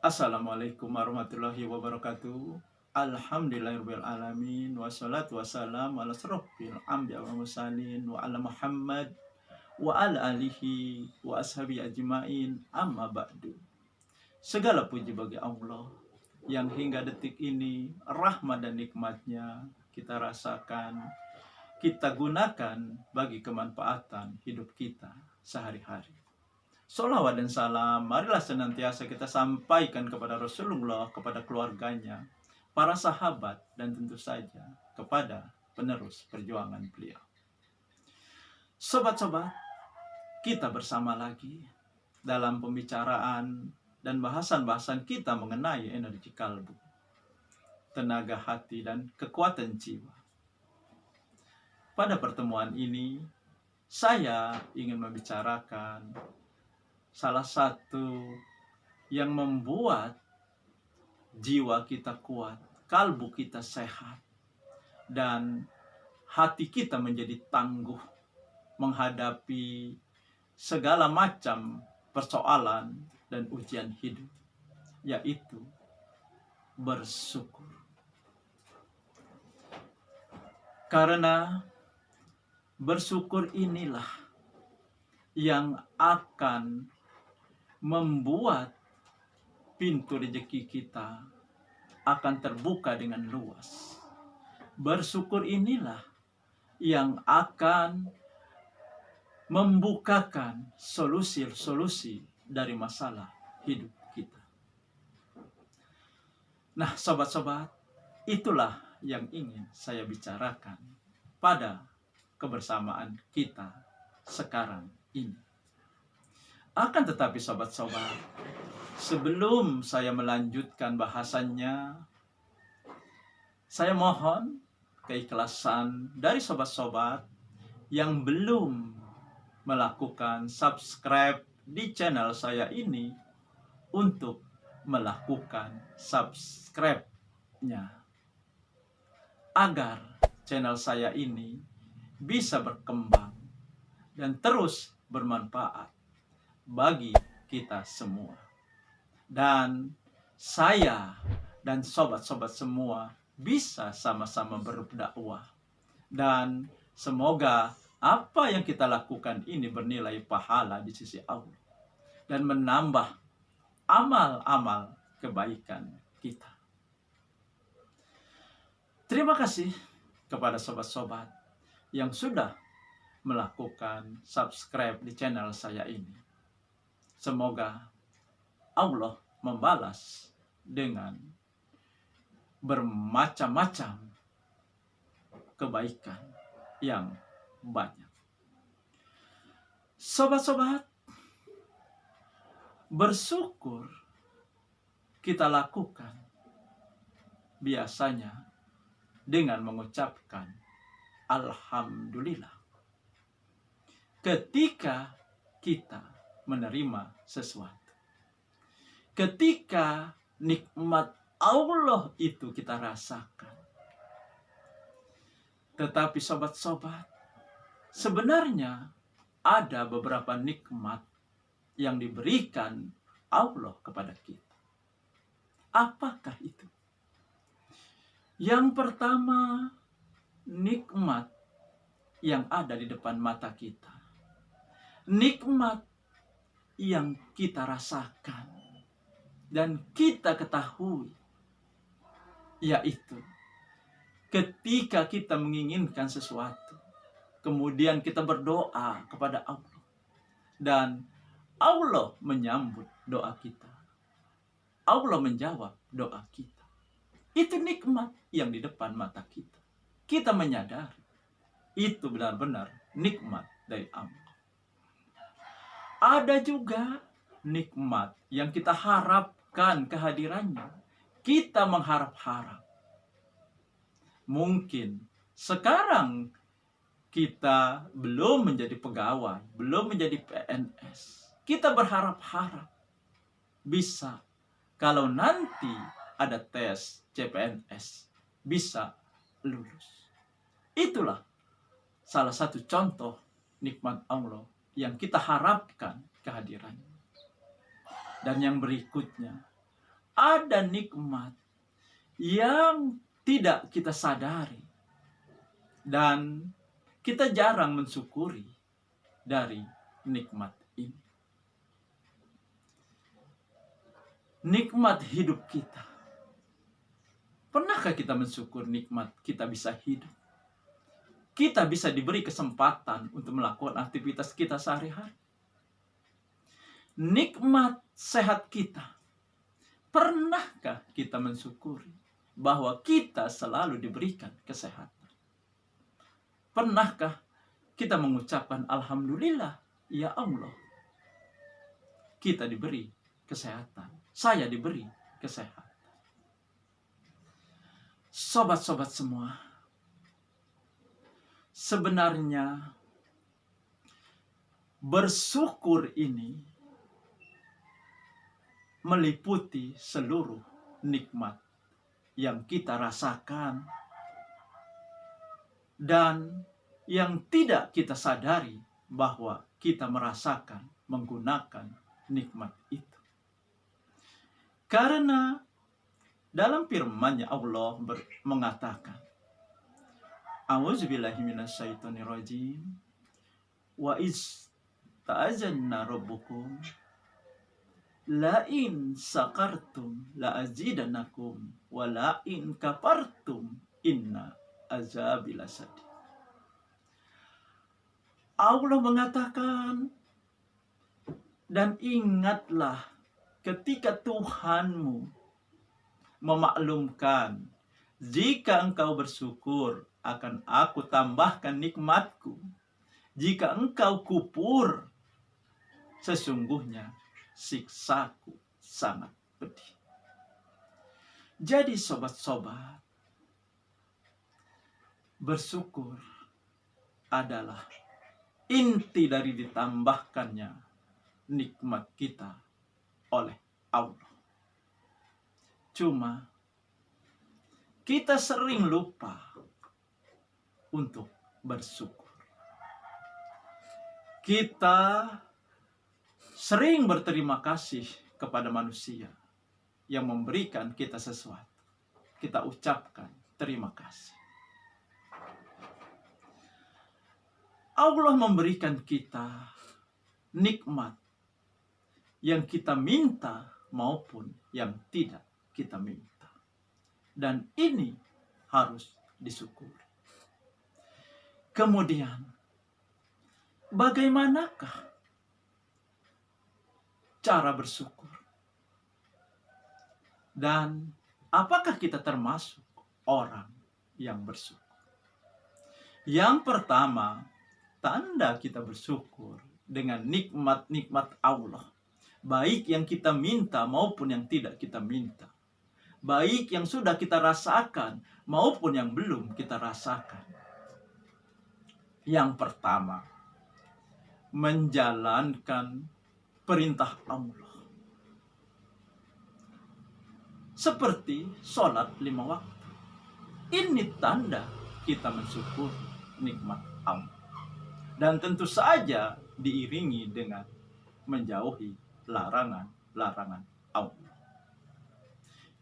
Assalamualaikum warahmatullahi wabarakatuh. Alhamdulillahirabbil alamin wassalatu wassalamu ala asrofil anbiya wal mursalin wa ala Muhammad wa ala alihi wa ashabi ajmain amma ba'du. Segala puji bagi Allah yang hingga detik ini rahmat dan nikmatnya kita rasakan, kita gunakan bagi kemanfaatan hidup kita sehari-hari. Sholawat dan salam marilah senantiasa kita sampaikan kepada Rasulullah, kepada keluarganya, para sahabat, dan tentu saja kepada penerus perjuangan beliau. Sobat-sobat, kita bersama lagi dalam pembicaraan dan bahasan-bahasan kita mengenai energi kalbu, tenaga hati, dan kekuatan jiwa. Pada pertemuan ini, saya ingin membicarakan salah satu yang membuat jiwa kita kuat, kalbu kita sehat, dan hati kita menjadi tangguh menghadapi segala macam persoalan dan ujian hidup, yaitu bersyukur. Karena bersyukur inilah yang akan membuat pintu rezeki kita akan terbuka dengan luas. Bersyukur inilah yang akan membukakan solusi-solusi dari masalah hidup kita. Nah, sobat-sobat, itulah yang ingin saya bicarakan pada kebersamaan kita sekarang ini. Akan tetapi sobat-sobat, sebelum saya melanjutkan bahasannya, saya mohon keikhlasan dari sobat-sobat yang belum melakukan subscribe di channel saya ini untuk melakukan subscribe-nya, agar channel saya ini bisa berkembang dan terus bermanfaat bagi kita semua. Dan saya dan sobat-sobat semua bisa sama-sama berdakwah. Dan semoga apa yang kita lakukan ini bernilai pahala di sisi Allah dan menambah amal-amal kebaikan kita. Terima kasih kepada sobat-sobat yang sudah melakukan subscribe di channel saya ini. Semoga Allah membalas dengan bermacam-macam kebaikan yang banyak. Sobat-sobat, bersyukur kita lakukan biasanya dengan mengucapkan Alhamdulillah ketika kita menerima sesuatu. Ketika nikmat Allah itu kita rasakan. Tetapi sobat-sobat, sebenarnya ada beberapa nikmat yang diberikan Allah kepada kita. Apakah itu? Yang pertama, nikmat yang ada di depan mata kita. Nikmat yang kita rasakan dan kita ketahui, yaitu ketika kita menginginkan sesuatu, kemudian kita berdoa kepada Allah dan Allah menyambut doa kita, Allah menjawab doa kita. Itu nikmat yang di depan mata kita. Kita menyadari itu benar-benar nikmat dari Allah. Ada juga nikmat yang kita harapkan kehadirannya. Kita mengharap-harap. Mungkin sekarang kita belum menjadi pegawai, belum menjadi PNS. Kita berharap-harap bisa kalau nanti ada tes CPNS bisa lulus. Itulah salah satu contoh nikmat Allah yang kita harapkan kehadirannya. Dan yang berikutnya, ada nikmat yang tidak kita sadari dan kita jarang mensyukuri dari nikmat ini. Nikmat hidup kita. Pernahkah kita mensyukur nikmat kita bisa hidup? Kita bisa diberi kesempatan untuk melakukan aktivitas kita sehari-hari. Nikmat sehat kita. Pernahkah kita mensyukuri bahwa kita selalu diberikan kesehatan? Pernahkah kita mengucapkan alhamdulillah, ya Allah, kita diberi kesehatan, saya diberi kesehatan. Sobat-sobat semua, sebenarnya bersyukur ini meliputi seluruh nikmat yang kita rasakan dan yang tidak kita sadari bahwa kita merasakan menggunakan nikmat itu. Karena dalam firman-Nya Allah mengatakan, A'udzubillahi minasyaitonirrajim, wa iz ta'azanna rabbukum la in sakartum la azidanakum wa la in kafartum inna azabi lasadid. Allah mengatakan, dan ingatlah ketika Tuhanmu memaklumkan, jika engkau bersyukur akan aku tambahkan nikmatku, jika engkau kufur, sesungguhnya siksaku sangat pedih. Jadi sobat-sobat, bersyukur adalah inti dari ditambahkannya nikmat kita oleh Allah. Cuma kita sering lupa untuk bersyukur. Kita sering berterima kasih kepada manusia yang memberikan kita sesuatu. Kita ucapkan terima kasih. Allah memberikan kita nikmat yang kita minta maupun yang tidak kita minta. Dan ini harus disyukuri. Kemudian, bagaimanakah cara bersyukur? Dan apakah kita termasuk orang yang bersyukur? Yang pertama, tanda kita bersyukur dengan nikmat-nikmat Allah, baik yang kita minta maupun yang tidak kita minta, baik yang sudah kita rasakan maupun yang belum kita rasakan. Yang pertama, menjalankan perintah Allah, seperti sholat 5 waktu. Ini tanda kita mensyukur nikmat Allah. Dan tentu saja diiringi dengan menjauhi larangan-larangan Allah.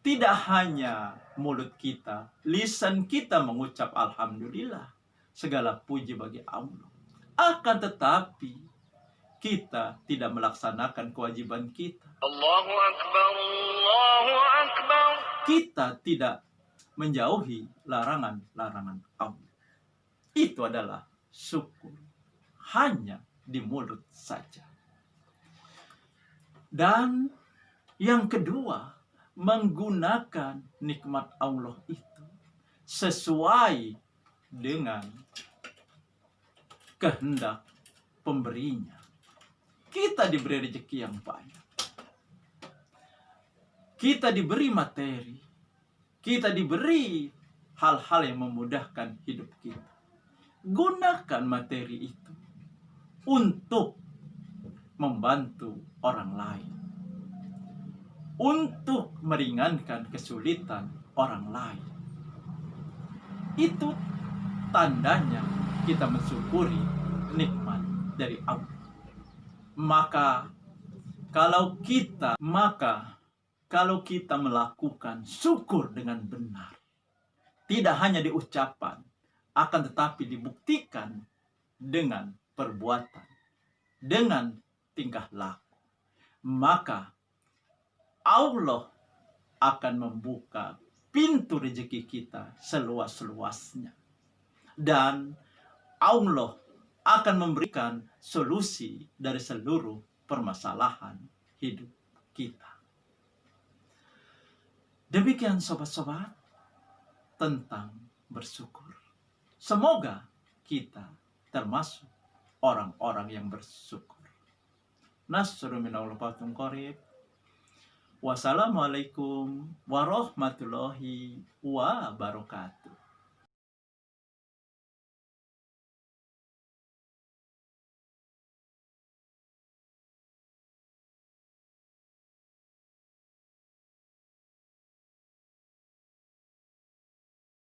Tidak hanya mulut kita, lisan kita mengucap alhamdulillah, segala puji bagi Allah. Akan tetapi kita tidak melaksanakan kewajiban kita. Allahu Akbar, Allahu Akbar. Kita tidak menjauhi larangan-larangan Allah. Itu adalah syukur. Hanya di mulut saja. Dan yang kedua, menggunakan nikmat Allah itu sesuai dengan kehendak pemberinya. Kita diberi rezeki yang banyak. Kita diberi materi. Kita diberi hal-hal yang memudahkan hidup kita. Gunakan materi itu untuk membantu orang lain, untuk meringankan kesulitan orang lain. Itu tandanya kita mensyukuri nikmat dari Allah. Maka kalau kita melakukan syukur dengan benar, tidak hanya di ucapan, akan tetapi dibuktikan dengan perbuatan, dengan tingkah laku, maka Allah akan membuka pintu rezeki kita seluas-luasnya. Dan Allah akan memberikan solusi dari seluruh permasalahan hidup kita. Demikian sobat-sobat tentang bersyukur. Semoga kita termasuk orang-orang yang bersyukur. Nasrun minallah fatun qarib. Wassalamualaikum warahmatullahi wabarakatuh.